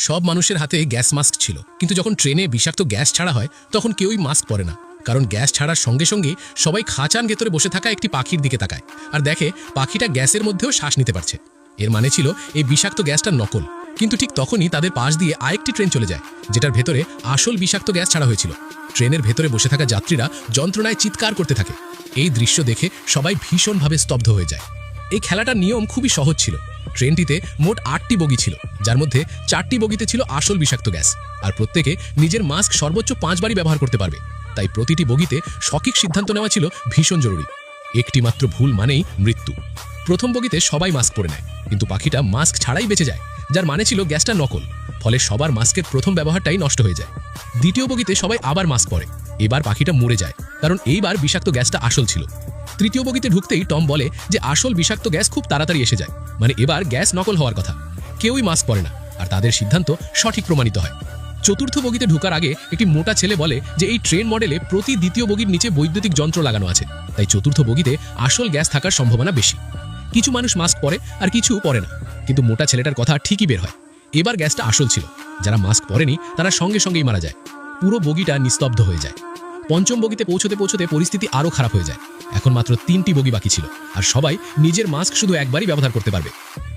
সব মানুষের হাতে গ্যাস মাস্ক ছিল, কিন্তু যখন ট্রেনে বিষাক্ত গ্যাস ছাড়া হয় তখন কেউই মাস্ক পরে না। কারণ গ্যাস ছাড়ার সঙ্গে সঙ্গে সবাই খাঁচার ভেতরে বসে থাকা একটি পাখির দিকে তাকায় আর দেখে পাখিটা গ্যাসের মধ্যেও শ্বাস নিতে পারছে। এর মানে ছিল এই বিষাক্ত গ্যাসটা নকল। কিন্তু ঠিক তখনই তাদের পাশ দিয়ে আরেকটি ট্রেন চলে যায়, যেটার ভেতরে আসল বিষাক্ত গ্যাস ছাড়া হয়েছিল। ট্রেনের ভেতরে বসে থাকা যাত্রীরা যন্ত্রণায় চিৎকার করতে থাকে। এই দৃশ্য দেখে সবাই ভীষণভাবে স্তব্ধ হয়ে যায়। এই খেলাটার নিয়ম খুবই সহজ ছিল। ট্রেনটিতে মোট 8টি বগি ছিল, যার মধ্যে 4টি বগিতে ছিল আসল বিষাক্ত গ্যাস, আর প্রত্যেকে নিজের মাস্ক সর্বোচ্চ 5 বারই ব্যবহার করতে পারবে। তাই প্রতিটি বগিতে সঠিক সিদ্ধান্ত নেওয়া ছিল ভীষণ জরুরি। একটি মাত্র ভুল মানেই মৃত্যু। প্রথম বগিতে সবাই মাস্ক পরে নেয়, কিন্তু পাখিটা মাস্ক ছাড়াই বেঁচে যায়, যার মানে ছিল গ্যাসটা নকল। ফলে সবার মাস্কের প্রথম ব্যবহারটাই নষ্ট হয়ে যায়। দ্বিতীয় বগিতে সবাই আবার মাস্ক পরে। এবার পাখিটা মরে যায়, কারণ এইবার বিষাক্ত গ্যাসটা আসল ছিল। তৃতীয় বগিতে ঢুকতেই টম বলে যে আসল বিষাক্ত গ্যাস খুব তাড়াতাড়ি এসে যায়, মানে এবার গ্যাস নকল হওয়ার কথা। কেউই মাস্ক পরে না, আর তাদের সিদ্ধান্ত সঠিক প্রমাণিত হয়। চতুর্থ বগিতে ঢোকার আগে একটি মোটা ছেলে বলে যে এই ট্রেন মডেলে প্রতি দ্বিতীয় বগির নিচে বৈদ্যুতিক যন্ত্র লাগানো আছে, তাই চতুর্থ বগিতে আসল গ্যাস থাকার সম্ভাবনা বেশি। কিছু মানুষ মাস্ক পরে আর কিছু পরে না, কিন্তু মোটা ছেলেটার কথা ঠিকই বের হয়। এবার গ্যাসটা আসল ছিল। যারা মাস্ক পরেনি তারা সঙ্গে সঙ্গেই মারা যায়। পুরো বগিটা নিস্তব্ধ হয়ে যায়। পঞ্চম বগিতে পৌঁছতে পৌঁছতে পরিস্থিতি আরও খারাপ হয়ে যায়। এখন মাত্র 3টি বগি বাকি ছিল, আর সবাই নিজের মাস্ক শুধু একবারই ব্যবহার করতে পারবে।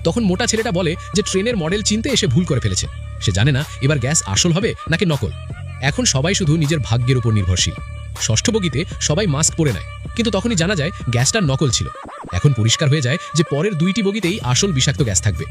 তখন মোটা ছেলেটা বলে যে ট্রেনের মডেল চিনতে এসে ভুল করে ফেলেছে। সে জানে না এবার গ্যাস আসল হবে নাকি নকল। এখন সবাই শুধু নিজের ভাগ্যের উপর নির্ভরশীল। ষষ্ঠ বগিতে সবাই মাস্ক পরে নেয়, কিন্তু তখনই জানা যায় গ্যাসটা নকল ছিল। এখন পরিষ্কার হয়ে যায় যে পরের 2টি বগিতেই আসল বিষাক্ত গ্যাস থাকবে।